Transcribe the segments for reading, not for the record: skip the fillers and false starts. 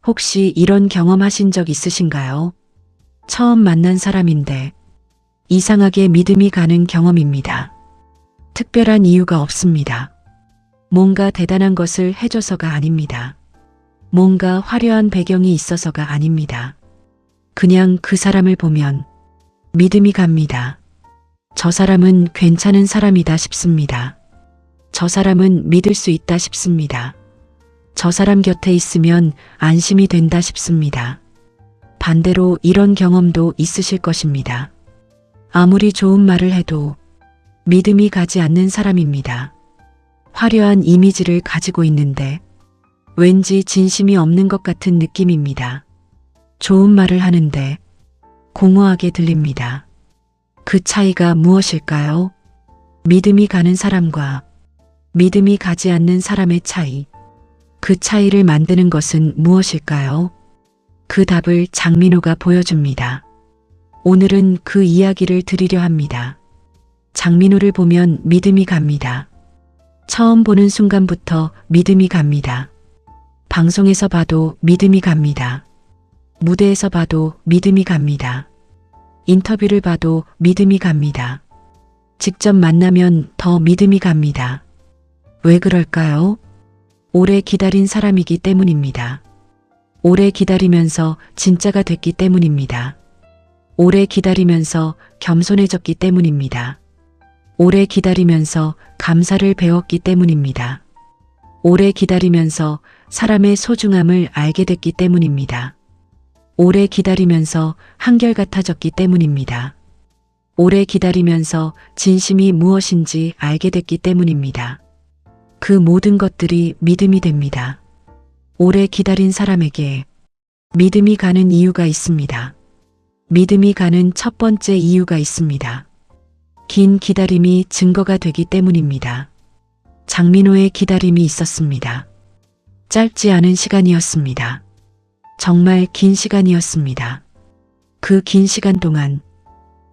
혹시 이런 경험하신 적 있으신가요? 처음 만난 사람인데 이상하게 믿음이 가는 경험입니다. 특별한 이유가 없습니다. 뭔가 대단한 것을 해줘서가 아닙니다. 뭔가 화려한 배경이 있어서가 아닙니다. 그냥 그 사람을 보면 믿음이 갑니다. 저 사람은 괜찮은 사람이다 싶습니다. 저 사람은 믿을 수 있다 싶습니다. 저 사람 곁에 있으면 안심이 된다 싶습니다. 반대로 이런 경험도 있으실 것입니다. 아무리 좋은 말을 해도 믿음이 가지 않는 사람입니다. 화려한 이미지를 가지고 있는데 왠지 진심이 없는 것 같은 느낌입니다. 좋은 말을 하는데 공허하게 들립니다. 그 차이가 무엇일까요? 믿음이 가는 사람과 믿음이 가지 않는 사람의 차이. 그 차이를 만드는 것은 무엇일까요? 그 답을 장민호가 보여줍니다. 오늘은 그 이야기를 드리려 합니다. 장민호를 보면 믿음이 갑니다. 처음 보는 순간부터 믿음이 갑니다. 방송에서 봐도 믿음이 갑니다. 무대에서 봐도 믿음이 갑니다. 인터뷰를 봐도 믿음이 갑니다. 직접 만나면 더 믿음이 갑니다. 왜 그럴까요? 오래 기다린 사람이기 때문입니다. 오래 기다리면서 진짜가 됐기 때문입니다. 오래 기다리면서 겸손해졌기 때문입니다. 오래 기다리면서 감사를 배웠기 때문입니다. 오래 기다리면서 사람의 소중함을 알게 됐기 때문입니다. 오래 기다리면서 한결같아졌기 때문입니다. 오래 기다리면서 진심이 무엇인지 알게 됐기 때문입니다. 그 모든 것들이 믿음이 됩니다. 오래 기다린 사람에게 믿음이 가는 이유가 있습니다. 믿음이 가는 첫 번째 이유가 있습니다. 긴 기다림이 증거가 되기 때문입니다. 장민호의 기다림이 있었습니다. 짧지 않은 시간이었습니다. 정말 긴 시간이었습니다. 그 긴 시간 동안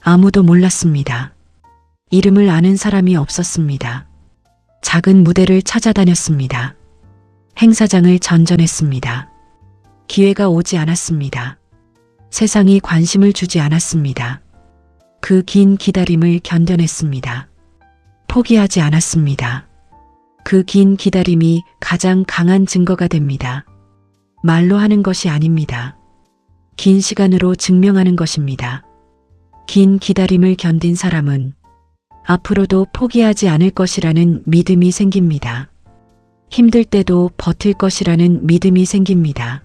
아무도 몰랐습니다. 이름을 아는 사람이 없었습니다. 작은 무대를 찾아다녔습니다. 행사장을 전전했습니다. 기회가 오지 않았습니다. 세상이 관심을 주지 않았습니다. 그 긴 기다림을 견뎌냈습니다. 포기하지 않았습니다. 그 긴 기다림이 가장 강한 증거가 됩니다. 말로 하는 것이 아닙니다. 긴 시간으로 증명하는 것입니다. 긴 기다림을 견딘 사람은 앞으로도 포기하지 않을 것이라는 믿음이 생깁니다. 힘들 때도 버틸 것이라는 믿음이 생깁니다.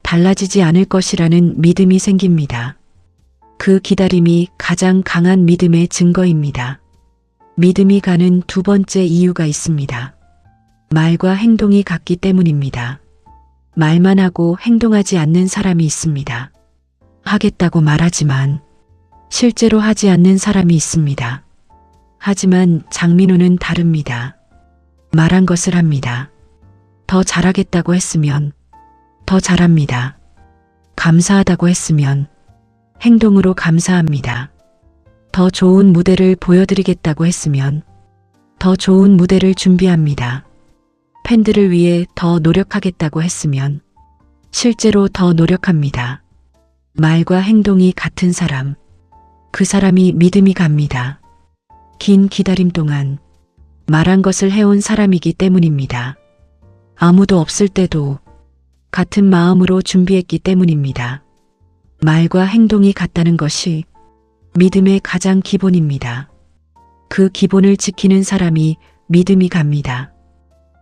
달라지지 않을 것이라는 믿음이 생깁니다. 그 기다림이 가장 강한 믿음의 증거입니다. 믿음이 가는 두 번째 이유가 있습니다. 말과 행동이 같기 때문입니다. 말만 하고 행동하지 않는 사람이 있습니다. 하겠다고 말하지만 실제로 하지 않는 사람이 있습니다. 하지만 장민호는 다릅니다. 말한 것을 합니다. 더 잘하겠다고 했으면 더 잘합니다. 감사하다고 했으면 행동으로 감사합니다. 더 좋은 무대를 보여드리겠다고 했으면 더 좋은 무대를 준비합니다. 팬들을 위해 더 노력하겠다고 했으면 실제로 더 노력합니다. 말과 행동이 같은 사람, 그 사람이 믿음이 갑니다. 긴 기다림 동안 말한 것을 해온 사람이기 때문입니다. 아무도 없을 때도 같은 마음으로 준비했기 때문입니다. 말과 행동이 같다는 것이 믿음의 가장 기본입니다. 그 기본을 지키는 사람이 믿음이 갑니다.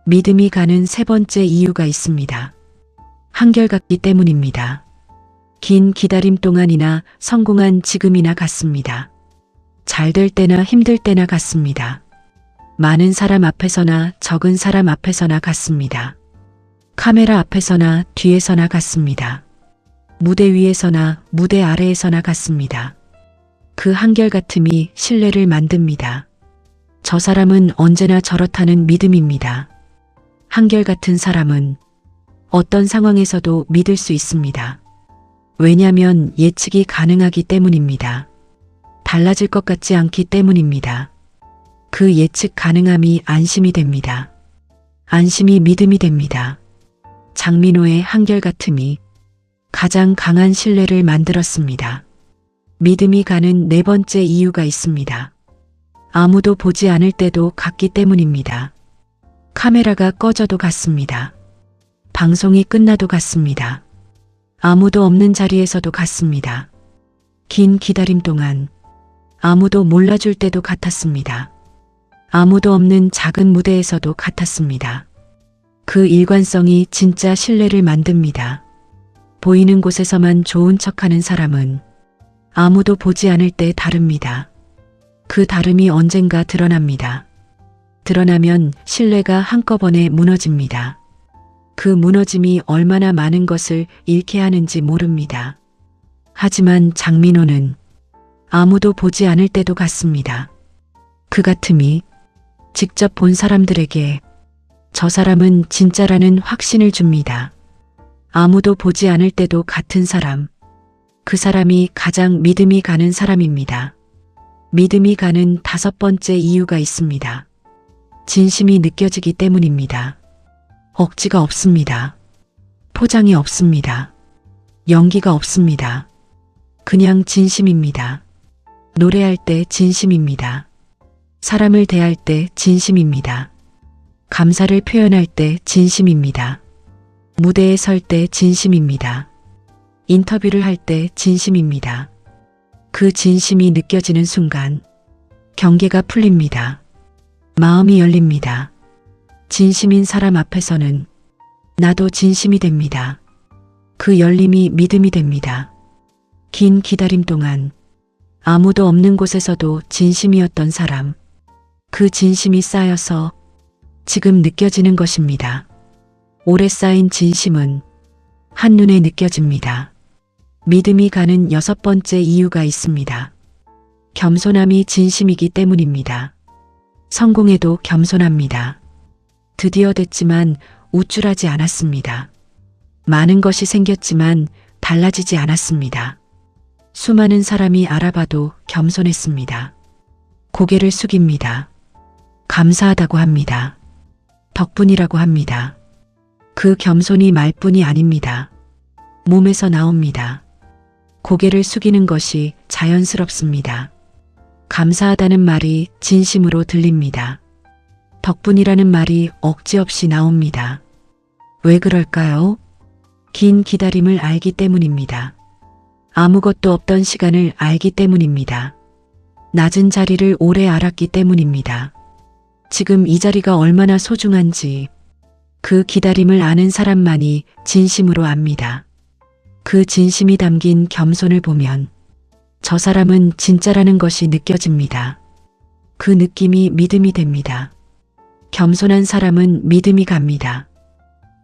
믿음이 가는 세 번째 이유가 있습니다. 한결같기 때문입니다. 긴 기다림 동안이나 성공한 지금이나 같습니다. 잘 될 때나 힘들 때나 같습니다. 많은 사람 앞에서나 적은 사람 앞에서나 같습니다. 카메라 앞에서나 뒤에서나 같습니다. 무대 위에서나 무대 아래에서나 같습니다. 그 한결같음이 신뢰를 만듭니다. 저 사람은 언제나 저렇다는 믿음입니다. 한결같은 사람은 어떤 상황에서도 믿을 수 있습니다. 왜냐하면 예측이 가능하기 때문입니다. 달라질 것 같지 않기 때문입니다. 그 예측 가능함이 안심이 됩니다. 안심이 믿음이 됩니다. 장민호의 한결같음이 가장 강한 신뢰를 만들었습니다. 믿음이 가는 네 번째 이유가 있습니다. 아무도 보지 않을 때도 갔기 때문입니다. 카메라가 꺼져도 갔습니다. 방송이 끝나도 갔습니다. 아무도 없는 자리에서도 갔습니다. 긴 기다림 동안 아무도 몰라줄 때도 같았습니다. 아무도 없는 작은 무대에서도 같았습니다. 그 일관성이 진짜 신뢰를 만듭니다. 보이는 곳에서만 좋은 척하는 사람은 아무도 보지 않을 때 다릅니다. 그 다름이 언젠가 드러납니다. 드러나면 신뢰가 한꺼번에 무너집니다. 그 무너짐이 얼마나 많은 것을 잃게 하는지 모릅니다. 하지만 장민호는 아무도 보지 않을 때도 갔습니다. 그 같음이 직접 본 사람들에게 저 사람은 진짜라는 확신을 줍니다. 아무도 보지 않을 때도 같은 사람, 그 사람이 가장 믿음이 가는 사람입니다. 믿음이 가는 다섯 번째 이유가 있습니다. 진심이 느껴지기 때문입니다. 억지가 없습니다. 포장이 없습니다. 연기가 없습니다. 그냥 진심입니다. 노래할 때 진심입니다. 사람을 대할 때 진심입니다. 감사를 표현할 때 진심입니다. 무대에 설 때 진심입니다. 인터뷰를 할 때 진심입니다. 그 진심이 느껴지는 순간 경계가 풀립니다. 마음이 열립니다. 진심인 사람 앞에서는 나도 진심이 됩니다. 그 열림이 믿음이 됩니다. 긴 기다림 동안 아무도 없는 곳에서도 진심이었던 사람, 그 진심이 쌓여서 지금 느껴지는 것입니다. 오래 쌓인 진심은 한눈에 느껴집니다. 믿음이 가는 여섯 번째 이유가 있습니다. 겸손함이 진심이기 때문입니다. 성공해도 겸손합니다. 드디어 됐지만 우쭐하지 않았습니다. 많은 것이 생겼지만 달라지지 않았습니다. 수많은 사람이 알아봐도 겸손했습니다. 고개를 숙입니다. 감사하다고 합니다. 덕분이라고 합니다. 그 겸손이 말뿐이 아닙니다. 몸에서 나옵니다. 고개를 숙이는 것이 자연스럽습니다. 감사하다는 말이 진심으로 들립니다. 덕분이라는 말이 억지 없이 나옵니다. 왜 그럴까요? 긴 기다림을 알기 때문입니다. 아무것도 없던 시간을 알기 때문입니다. 낮은 자리를 오래 알았기 때문입니다. 지금 이 자리가 얼마나 소중한지 그 기다림을 아는 사람만이 진심으로 압니다. 그 진심이 담긴 겸손을 보면 저 사람은 진짜라는 것이 느껴집니다. 그 느낌이 믿음이 됩니다. 겸손한 사람은 믿음이 갑니다.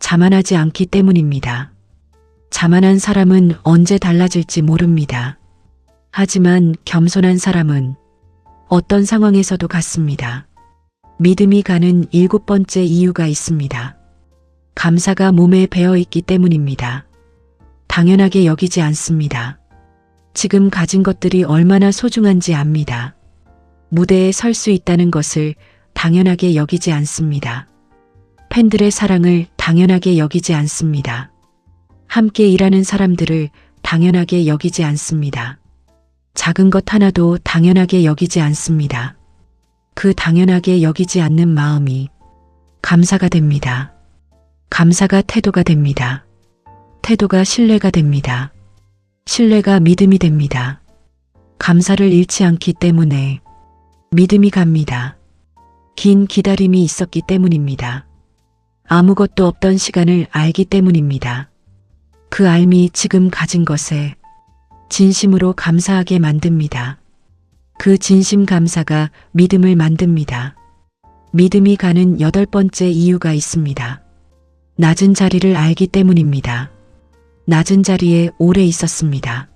자만하지 않기 때문입니다. 자만한 사람은 언제 달라질지 모릅니다. 하지만 겸손한 사람은 어떤 상황에서도 같습니다. 믿음이 가는 일곱 번째 이유가 있습니다. 감사가 몸에 배어 있기 때문입니다. 당연하게 여기지 않습니다. 지금 가진 것들이 얼마나 소중한지 압니다. 무대에 설 수 있다는 것을 당연하게 여기지 않습니다. 팬들의 사랑을 당연하게 여기지 않습니다. 함께 일하는 사람들을 당연하게 여기지 않습니다. 작은 것 하나도 당연하게 여기지 않습니다. 그 당연하게 여기지 않는 마음이 감사가 됩니다. 감사가 태도가 됩니다. 태도가 신뢰가 됩니다. 신뢰가 믿음이 됩니다. 감사를 잃지 않기 때문에 믿음이 갑니다. 긴 기다림이 있었기 때문입니다. 아무것도 없던 시간을 알기 때문입니다. 그 알미 지금 가진 것에 진심으로 감사하게 만듭니다. 그 진심 감사가 믿음을 만듭니다. 믿음이 가는 여덟 번째 이유가 있습니다. 낮은 자리를 알기 때문입니다. 낮은 자리에 오래 있었습니다.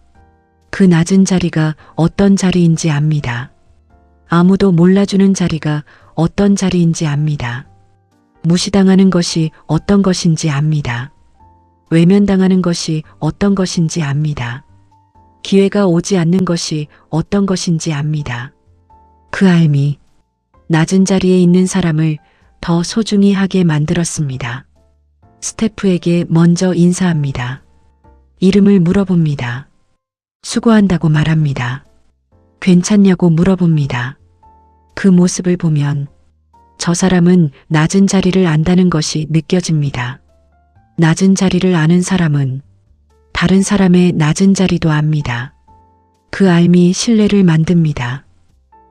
그 낮은 자리가 어떤 자리인지 압니다. 아무도 몰라주는 자리가 어떤 자리인지 압니다. 무시당하는 것이 어떤 것인지 압니다. 외면당하는 것이 어떤 것인지 압니다. 기회가 오지 않는 것이 어떤 것인지 압니다. 그 알미, 낮은 자리에 있는 사람을 더 소중히 하게 만들었습니다. 스태프에게 먼저 인사합니다. 이름을 물어봅니다. 수고한다고 말합니다. 괜찮냐고 물어봅니다. 그 모습을 보면 저 사람은 낮은 자리를 안다는 것이 느껴집니다. 낮은 자리를 아는 사람은 다른 사람의 낮은 자리도 압니다. 그 알미 신뢰를 만듭니다.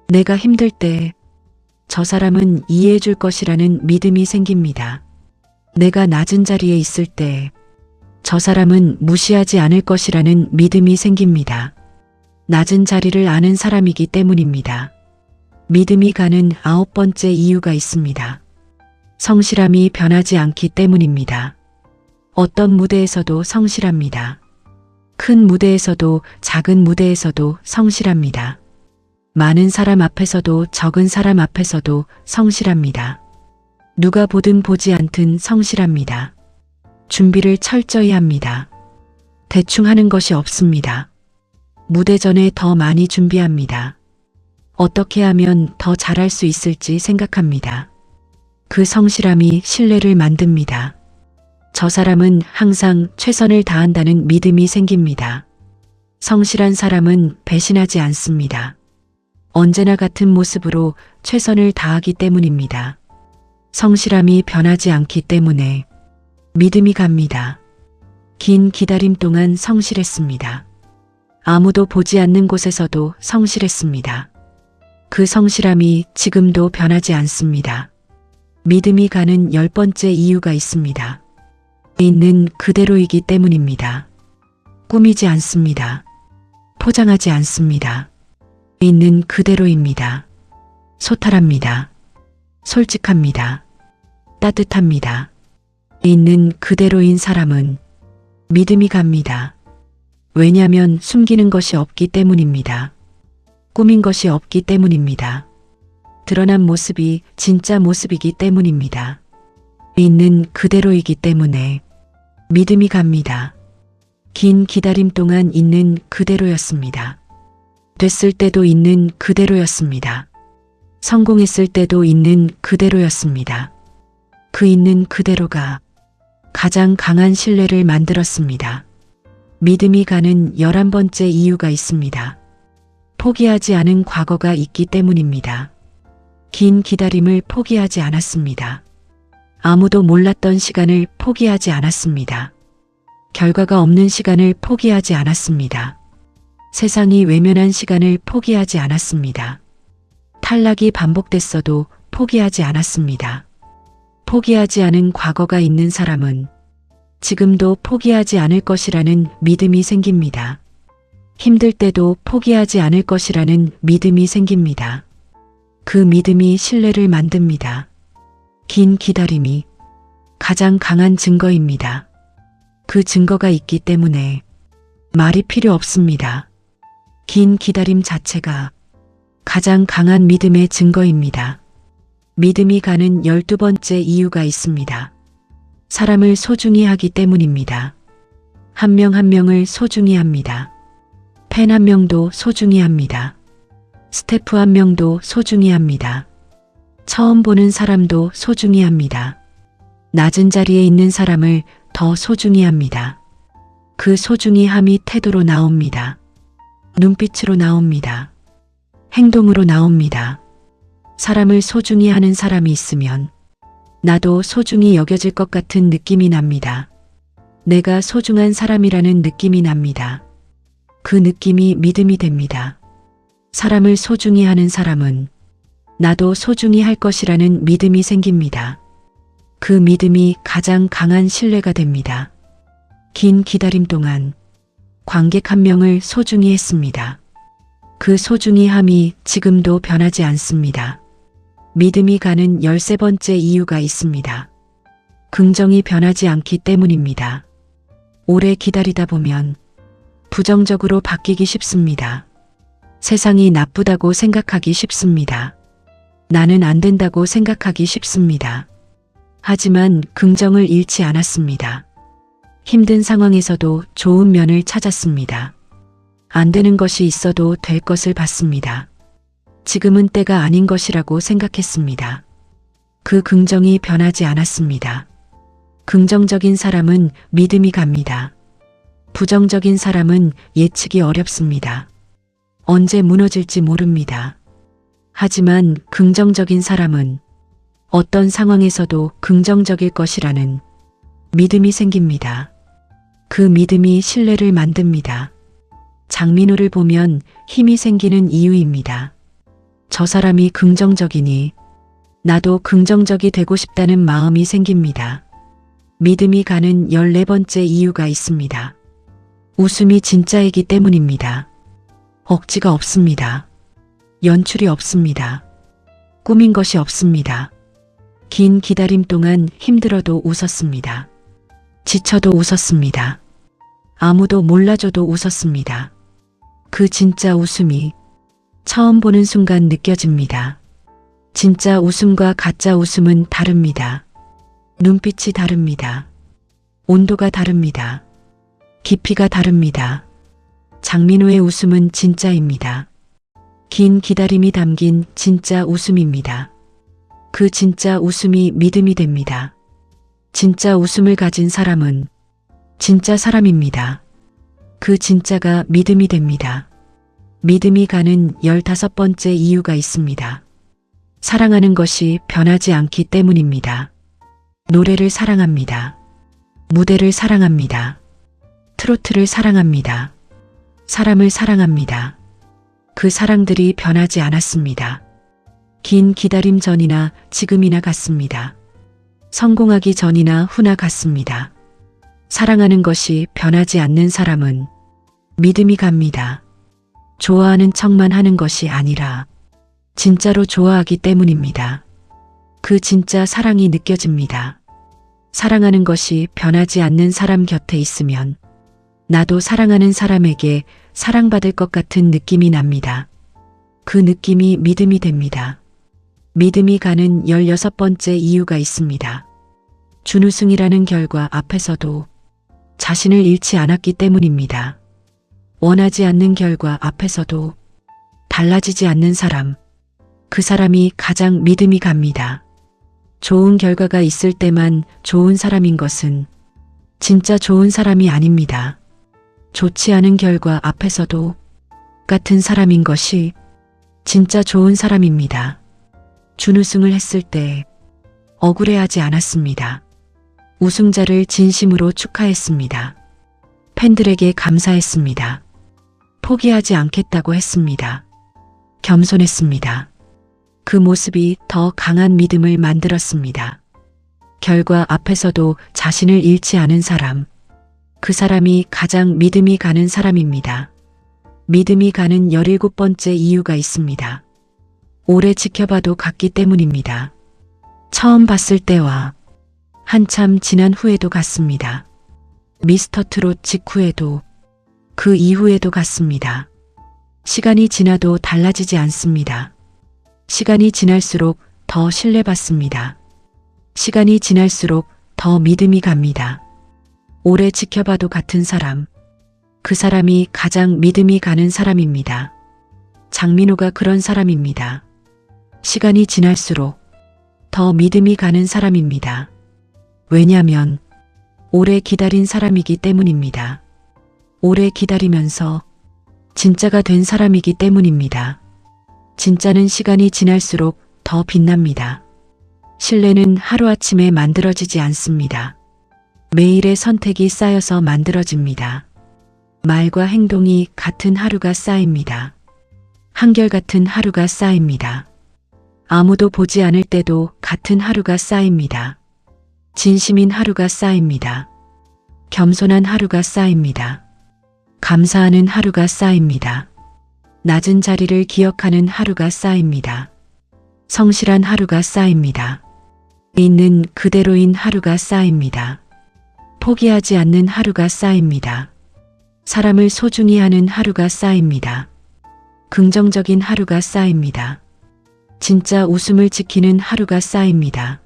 내가 힘들 때 저 사람은 이해해 줄 것이라는 믿음이 생깁니다. 내가 낮은 자리에 있을 때 저 사람은 무시하지 않을 것이라는 믿음이 생깁니다. 낮은 자리를 아는 사람이기 때문입니다. 믿음이 가는 9번째 이유가 있습니다. 성실함이 변하지 않기 때문입니다. 어떤 무대에서도 성실합니다. 큰 무대에서도 작은 무대에서도 성실합니다. 많은 사람 앞에서도 적은 사람 앞에서도 성실합니다. 누가 보든 보지 않든 성실합니다. 준비를 철저히 합니다. 대충 하는 것이 없습니다. 무대 전에 더 많이 준비합니다. 어떻게 하면 더 잘할 수 있을지 생각합니다. 그 성실함이 신뢰를 만듭니다. 저 사람은 항상 최선을 다한다는 믿음이 생깁니다. 성실한 사람은 배신하지 않습니다. 언제나 같은 모습으로 최선을 다하기 때문입니다. 성실함이 변하지 않기 때문에 믿음이 갑니다. 긴 기다림 동안 성실했습니다. 아무도 보지 않는 곳에서도 성실했습니다. 그 성실함이 지금도 변하지 않습니다. 믿음이 가는 10번째 이유가 있습니다. 있는 그대로이기 때문입니다. 꾸미지 않습니다. 포장하지 않습니다. 있는 그대로입니다. 소탈합니다. 솔직합니다. 따뜻합니다. 있는 그대로인 사람은 믿음이 갑니다. 왜냐하면 숨기는 것이 없기 때문입니다. 꾸민 것이 없기 때문입니다. 드러난 모습이 진짜 모습이기 때문입니다. 있는 그대로이기 때문에 믿음이 갑니다. 긴 기다림 동안 있는 그대로였습니다. 됐을 때도 있는 그대로였습니다. 성공했을 때도 있는 그대로였습니다. 그 있는 그대로가 가장 강한 신뢰를 만들었습니다. 믿음이 가는 11번째 이유가 있습니다. 포기하지 않은 과거가 있기 때문입니다. 긴 기다림을 포기하지 않았습니다. 아무도 몰랐던 시간을 포기하지 않았습니다. 결과가 없는 시간을 포기하지 않았습니다. 세상이 외면한 시간을 포기하지 않았습니다. 탈락이 반복됐어도 포기하지 않았습니다. 포기하지 않은 과거가 있는 사람은 지금도 포기하지 않을 것이라는 믿음이 생깁니다. 힘들 때도 포기하지 않을 것이라는 믿음이 생깁니다. 그 믿음이 신뢰를 만듭니다. 긴 기다림이 가장 강한 증거입니다. 그 증거가 있기 때문에 말이 필요 없습니다. 긴 기다림 자체가 가장 강한 믿음의 증거입니다. 믿음이 가는 12번째 이유가 있습니다. 사람을 소중히 하기 때문입니다. 한 명 한 명을 소중히 합니다. 팬 한 명도 소중히 합니다. 스태프 한 명도 소중히 합니다. 처음 보는 사람도 소중히 합니다. 낮은 자리에 있는 사람을 더 소중히 합니다. 그 소중히 함이 태도로 나옵니다. 눈빛으로 나옵니다. 행동으로 나옵니다. 사람을 소중히 하는 사람이 있으면 나도 소중히 여겨질 것 같은 느낌이 납니다. 내가 소중한 사람이라는 느낌이 납니다. 그 느낌이 믿음이 됩니다. 사람을 소중히 하는 사람은 나도 소중히 할 것이라는 믿음이 생깁니다. 그 믿음이 가장 강한 신뢰가 됩니다. 긴 기다림 동안 관객 한 명을 소중히 했습니다. 그 소중히 함이 지금도 변하지 않습니다. 믿음이 가는 13번째 이유가 있습니다. 긍정이 변하지 않기 때문입니다. 오래 기다리다 보면 부정적으로 바뀌기 쉽습니다. 세상이 나쁘다고 생각하기 쉽습니다. 나는 안 된다고 생각하기 쉽습니다. 하지만 긍정을 잃지 않았습니다. 힘든 상황에서도 좋은 면을 찾았습니다. 안 되는 것이 있어도 될 것을 봤습니다. 지금은 때가 아닌 것이라고 생각했습니다. 그 긍정이 변하지 않았습니다. 긍정적인 사람은 믿음이 갑니다. 부정적인 사람은 예측이 어렵습니다. 언제 무너질지 모릅니다. 하지만 긍정적인 사람은 어떤 상황에서도 긍정적일 것이라는 믿음이 생깁니다. 그 믿음이 신뢰를 만듭니다. 장민호를 보면 힘이 생기는 이유입니다. 저 사람이 긍정적이니 나도 긍정적이 되고 싶다는 마음이 생깁니다. 믿음이 가는 14번째 이유가 있습니다. 웃음이 진짜이기 때문입니다. 억지가 없습니다. 연출이 없습니다. 꾸민 것이 없습니다. 긴 기다림 동안 힘들어도 웃었습니다. 지쳐도 웃었습니다. 아무도 몰라줘도 웃었습니다. 그 진짜 웃음이 처음 보는 순간 느껴집니다. 진짜 웃음과 가짜 웃음은 다릅니다. 눈빛이 다릅니다. 온도가 다릅니다. 깊이가 다릅니다. 장민호의 웃음은 진짜입니다. 긴 기다림이 담긴 진짜 웃음입니다. 그 진짜 웃음이 믿음이 됩니다. 진짜 웃음을 가진 사람은 진짜 사람입니다. 그 진짜가 믿음이 됩니다. 믿음이 가는 15번째 이유가 있습니다. 사랑하는 것이 변하지 않기 때문입니다. 노래를 사랑합니다. 무대를 사랑합니다. 트로트를 사랑합니다. 사람을 사랑합니다. 그 사랑들이 변하지 않았습니다. 긴 기다림 전이나 지금이나 같습니다. 성공하기 전이나 후나 같습니다. 사랑하는 것이 변하지 않는 사람은 믿음이 갑니다. 좋아하는 척만 하는 것이 아니라 진짜로 좋아하기 때문입니다. 그 진짜 사랑이 느껴집니다. 사랑하는 것이 변하지 않는 사람 곁에 있으면 나도 사랑하는 사람에게 사랑받을 것 같은 느낌이 납니다. 그 느낌이 믿음이 됩니다. 믿음이 가는 16번째 이유가 있습니다. 준우승이라는 결과 앞에서도 자신을 잃지 않았기 때문입니다. 원하지 않는 결과 앞에서도 달라지지 않는 사람, 그 사람이 가장 믿음이 갑니다. 좋은 결과가 있을 때만 좋은 사람인 것은 진짜 좋은 사람이 아닙니다. 좋지 않은 결과 앞에서도 같은 사람인 것이 진짜 좋은 사람입니다. 준우승을 했을 때 억울해하지 않았습니다. 우승자를 진심으로 축하했습니다. 팬들에게 감사했습니다. 포기하지 않겠다고 했습니다. 겸손했습니다. 그 모습이 더 강한 믿음을 만들었습니다. 결과 앞에서도 자신을 잃지 않은 사람, 그 사람이 가장 믿음이 가는 사람입니다. 믿음이 가는 17번째 이유가 있습니다. 오래 지켜봐도 같기 때문입니다. 처음 봤을 때와 한참 지난 후에도 같습니다. 미스터 트롯 직후에도 그 이후에도 같습니다. 시간이 지나도 달라지지 않습니다. 시간이 지날수록 더 신뢰받습니다. 시간이 지날수록 더 믿음이 갑니다. 오래 지켜봐도 같은 사람, 그 사람이 가장 믿음이 가는 사람입니다. 장민호가 그런 사람입니다. 시간이 지날수록 더 믿음이 가는 사람입니다. 왜냐하면 오래 기다린 사람이기 때문입니다. 오래 기다리면서 진짜가 된 사람이기 때문입니다. 진짜는 시간이 지날수록 더 빛납니다. 신뢰는 하루아침에 만들어지지 않습니다. 매일의 선택이 쌓여서 만들어집니다. 말과 행동이 같은 하루가 쌓입니다. 한결같은 하루가 쌓입니다. 아무도 보지 않을 때도 같은 하루가 쌓입니다. 진심인 하루가 쌓입니다. 겸손한 하루가 쌓입니다. 감사하는 하루가 쌓입니다. 낮은 자리를 기억하는 하루가 쌓입니다. 성실한 하루가 쌓입니다. 있는 그대로인 하루가 쌓입니다. 포기하지 않는 하루가 쌓입니다. 사람을 소중히 하는 하루가 쌓입니다. 긍정적인 하루가 쌓입니다. 진짜 웃음을 지키는 하루가 쌓입니다.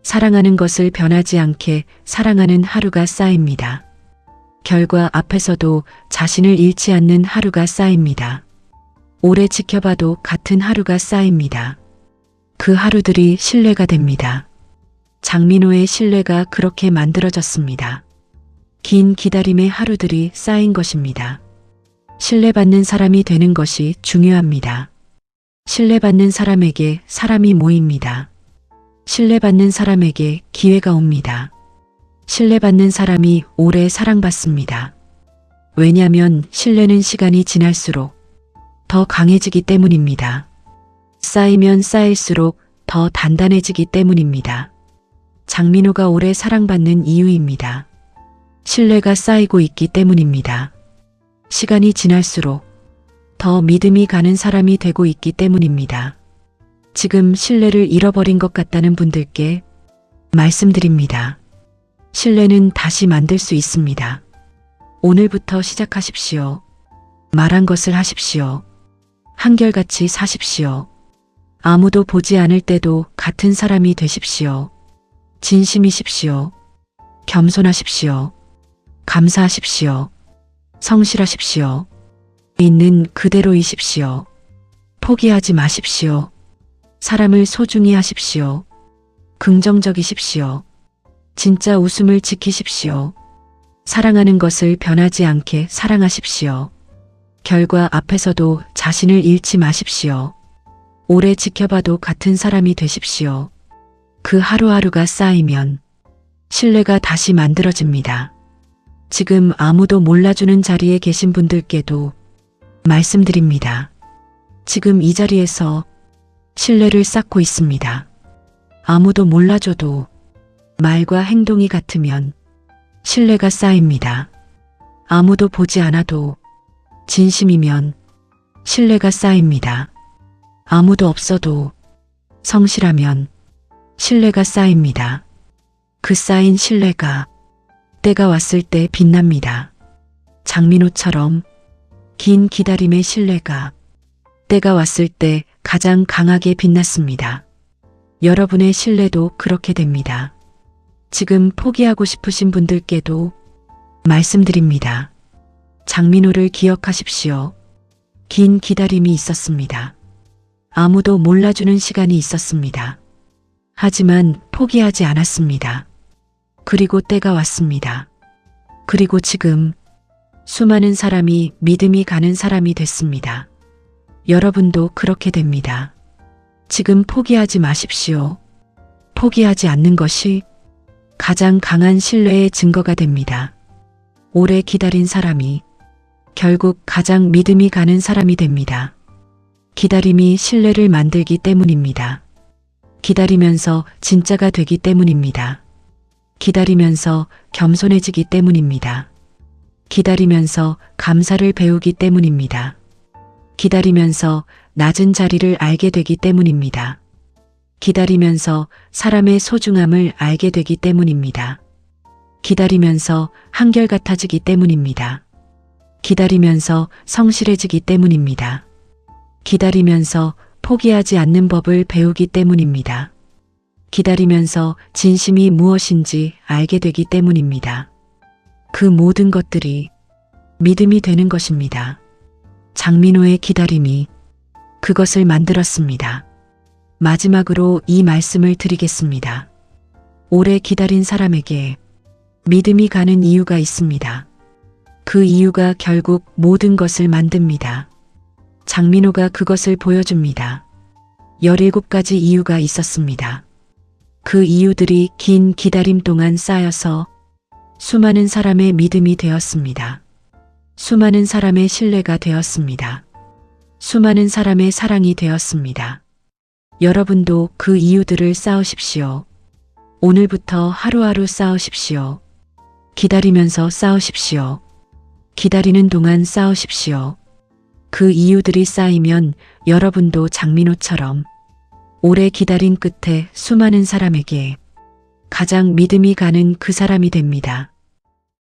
사랑하는 것을 변하지 않게 사랑하는 하루가 쌓입니다. 결과 앞에서도 자신을 잃지 않는 하루가 쌓입니다. 오래 지켜봐도 같은 하루가 쌓입니다. 그 하루들이 신뢰가 됩니다. 장민호의 신뢰가 그렇게 만들어졌습니다. 긴 기다림의 하루들이 쌓인 것입니다. 신뢰받는 사람이 되는 것이 중요합니다. 신뢰받는 사람에게 사람이 모입니다. 신뢰받는 사람에게 기회가 옵니다. 신뢰받는 사람이 오래 사랑받습니다. 왜냐하면 신뢰는 시간이 지날수록 더 강해지기 때문입니다. 쌓이면 쌓일수록 더 단단해지기 때문입니다. 장민호가 오래 사랑받는 이유입니다. 신뢰가 쌓이고 있기 때문입니다. 시간이 지날수록 더 믿음이 가는 사람이 되고 있기 때문입니다. 지금 신뢰를 잃어버린 것 같다는 분들께 말씀드립니다. 신뢰는 다시 만들 수 있습니다. 오늘부터 시작하십시오. 말한 것을 하십시오. 한결같이 사십시오. 아무도 보지 않을 때도 같은 사람이 되십시오. 진심이십시오. 겸손하십시오. 감사하십시오. 성실하십시오. 있는 그대로이십시오. 포기하지 마십시오. 사람을 소중히 하십시오. 긍정적이십시오. 진짜 웃음을 지키십시오. 사랑하는 것을 변하지 않게 사랑하십시오. 결과 앞에서도 자신을 잃지 마십시오. 오래 지켜봐도 같은 사람이 되십시오. 그 하루하루가 쌓이면 신뢰가 다시 만들어집니다. 지금 아무도 몰라주는 자리에 계신 분들께도 말씀드립니다. 지금 이 자리에서 신뢰를 쌓고 있습니다. 아무도 몰라줘도 말과 행동이 같으면 신뢰가 쌓입니다. 아무도 보지 않아도 진심이면 신뢰가 쌓입니다. 아무도 없어도 성실하면 신뢰가 쌓입니다. 그 쌓인 신뢰가 때가 왔을 때 빛납니다. 장민호처럼 긴 기다림의 신뢰가 때가 왔을 때 가장 강하게 빛났습니다. 여러분의 신뢰도 그렇게 됩니다. 지금 포기하고 싶으신 분들께도 말씀드립니다. 장민호를 기억하십시오. 긴 기다림이 있었습니다. 아무도 몰라주는 시간이 있었습니다. 하지만 포기하지 않았습니다. 그리고 때가 왔습니다. 그리고 지금 수많은 사람이 믿음이 가는 사람이 됐습니다. 여러분도 그렇게 됩니다. 지금 포기하지 마십시오. 포기하지 않는 것이 가장 강한 신뢰의 증거가 됩니다. 오래 기다린 사람이 결국 가장 믿음이 가는 사람이 됩니다. 기다림이 신뢰를 만들기 때문입니다. 기다리면서 진짜가 되기 때문입니다. 기다리면서 겸손해지기 때문입니다. 기다리면서 감사를 배우기 때문입니다. 기다리면서 낮은 자리를 알게 되기 때문입니다. 기다리면서 사람의 소중함을 알게 되기 때문입니다. 기다리면서 한결같아지기 때문입니다. 기다리면서 성실해지기 때문입니다. 기다리면서 포기하지 않는 법을 배우기 때문입니다. 기다리면서 진심이 무엇인지 알게 되기 때문입니다. 그 모든 것들이 믿음이 되는 것입니다. 장민호의 기다림이 그것을 만들었습니다. 마지막으로 이 말씀을 드리겠습니다. 오래 기다린 사람에게 믿음이 가는 이유가 있습니다. 그 이유가 결국 모든 것을 만듭니다. 장민호가 그것을 보여줍니다. 17가지 이유가 있었습니다. 그 이유들이 긴 기다림 동안 쌓여서 수많은 사람의 믿음이 되었습니다. 수많은 사람의 신뢰가 되었습니다. 수많은 사람의 사랑이 되었습니다. 여러분도 그 이유들을 쌓으십시오. 오늘부터 하루하루 쌓으십시오. 기다리면서 쌓으십시오. 기다리는 동안 쌓으십시오. 그 이유들이 쌓이면 여러분도 장민호처럼 오래 기다린 끝에 수많은 사람에게 가장 믿음이 가는 그 사람이 됩니다.